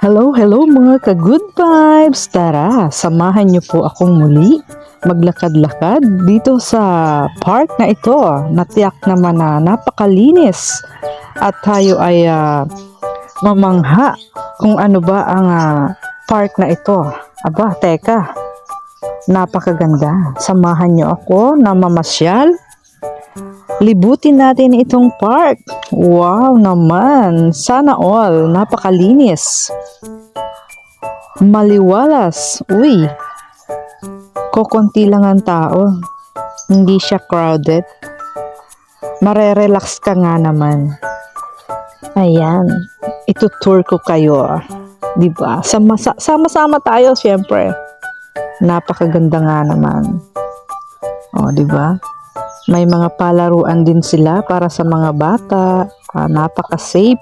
Hello mga ka-good vibes! Tara, samahan niyo po akong muli maglakad-lakad dito sa park na ito. Natiyak naman na napakalinis at tayo ay mamangha kung ano ba ang park na ito. Aba, teka, napakaganda. Samahan niyo ako na mamasyal. Libutin natin itong park. Wow naman! Sana all, napakalinis. Maliwalas. Uy, kokonti lang ang tao. Hindi siya crowded. Marerelax ka nga naman. Ayan, itutour ko kayo. Diba? Sama-sama tayo, syempre. Napakaganda nga naman. O, diba? May mga palaruan din sila para sa mga bata. Napaka-safe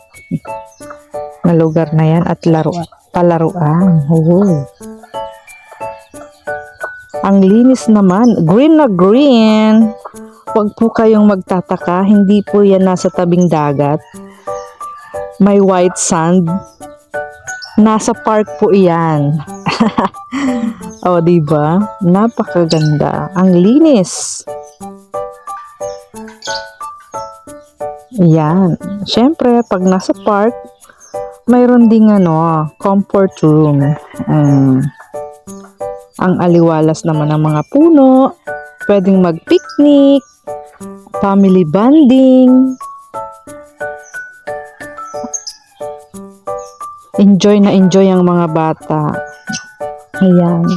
na lugar na yan at palaruan. Oh. Ang linis naman. Green na green. Huwag po kayong magtataka. Hindi po yan nasa tabing dagat. May white sand. Nasa park po iyan. O, diba? Napakaganda. Ang linis. Yan. Siyempre, pag nasa park, mayroon ding comfort room. Ang aliwalas naman ng mga puno. Pwedeng mag-picnic, family bonding. Enjoy na enjoy ang mga bata. Ayan.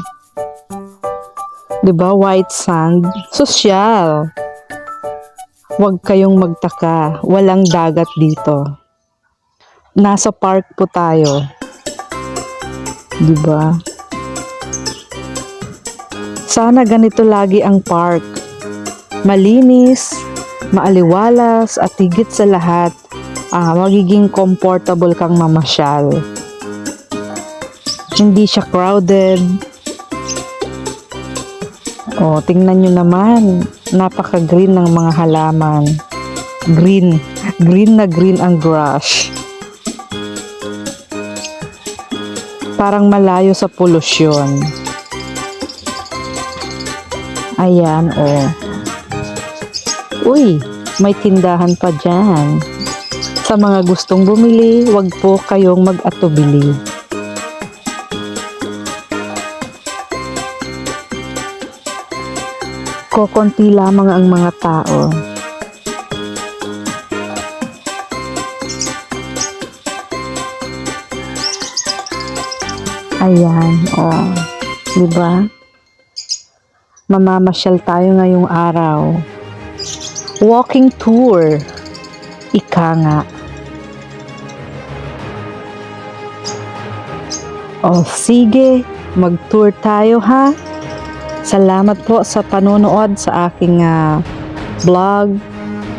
'Di ba, white sand, sosyal. Huwag kayong magtaka, walang dagat dito. Nasa park po tayo. 'Di ba? Sana ganito lagi ang park. Malinis, maaliwalas, at higit sa lahat, magiging comfortable kang mamasyal. Hindi siya crowded. O, tingnan nyo naman, napaka-green ng mga halaman. Green na green ang grass. Parang malayo sa polusyon. Ayan, oh. Uy, may tindahan pa dyan. Sa mga gustong bumili, wag po kayong mag-atubili. Kokonti lamang ang mga tao. Ayan, oh. Diba? Mamamasyal tayo ngayong araw. Walking tour. Ika nga. O sige, mag-tour tayo ha. Salamat po sa panonood sa aking vlog.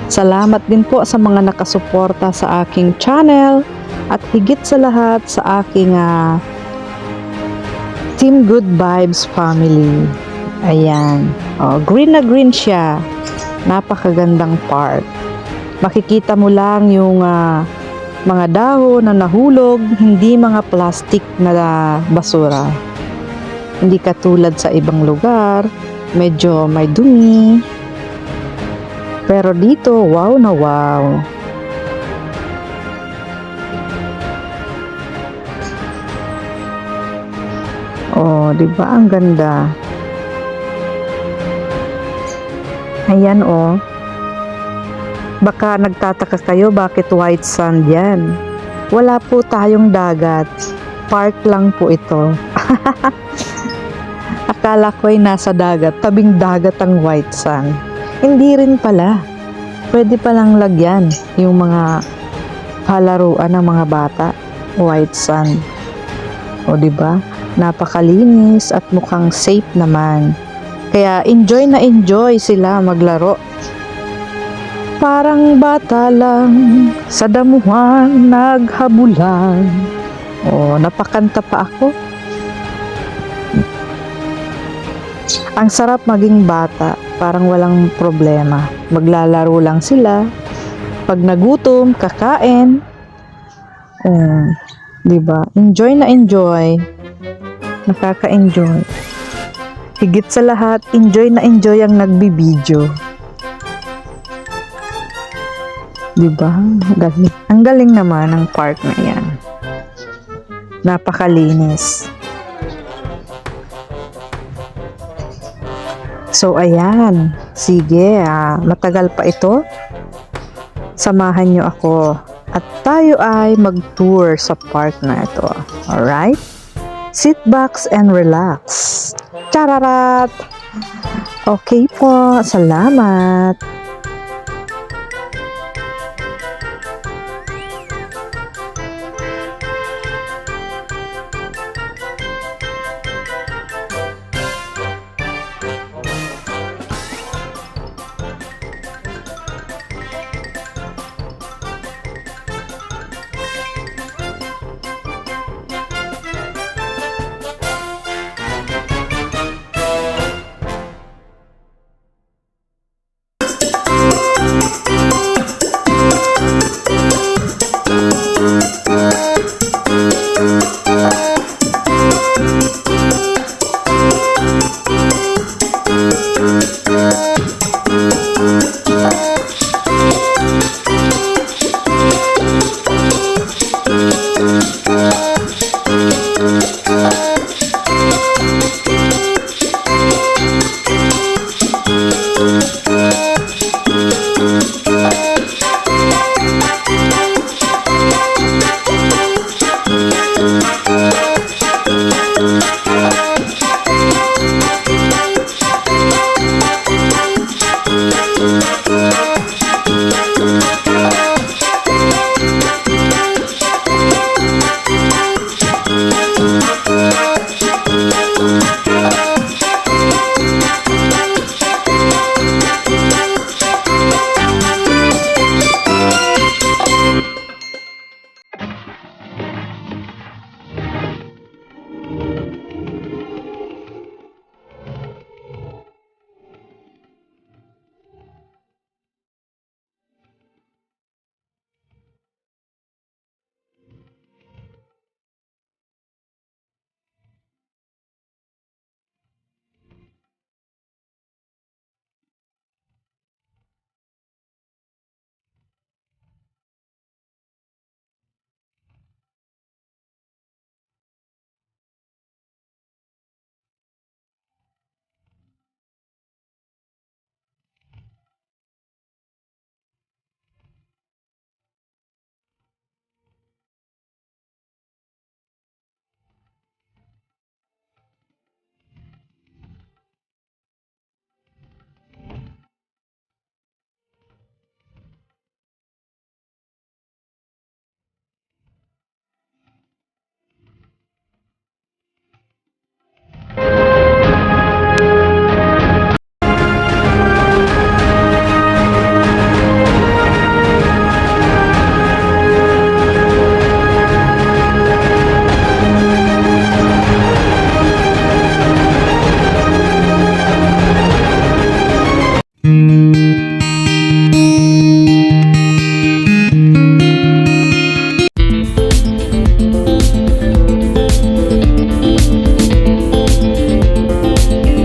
Salamat din po sa mga nakasuporta sa aking channel. At higit sa lahat sa aking Team Good Vibes family. Ayan. O, green na green siya. Napakagandang park. Makikita mo lang yung mga dahon na nahulog, hindi mga plastic na basura. Hindi katulad sa ibang lugar, medyo may dumi. Pero dito, wow na wow. Oh, 'di ba ang ganda? Ayan oh. Baka nagtataka kayo bakit white sand yan. Wala po tayong dagat. Park lang po ito. Akala ko ay nasa dagat. Tabing dagat ang white sand. Hindi rin pala. Pwede palang lagyan yung mga palaruan ng mga bata. White sand. O diba? Napakalinis at mukhang safe naman. Kaya enjoy na enjoy sila maglaro. Parang bata lang sa damuhan naghabulan. O, napakanta pa ako. Ang sarap maging bata, parang walang problema. Maglalaro lang sila. Pag nagutom, kakain. 'Di ba? Enjoy na enjoy. Nakaka-enjoy. Higit sa lahat, enjoy na enjoy ang nagbibideo. 'Di ba? Galing. Ang galing naman ng park na 'yan. Napakalinis. So ayan, sige, matagal pa ito. Samahan niyo ako at tayo ay mag-tour sa park na ito. Alright? Sit back and relax. Chararat! Okay po, salamat.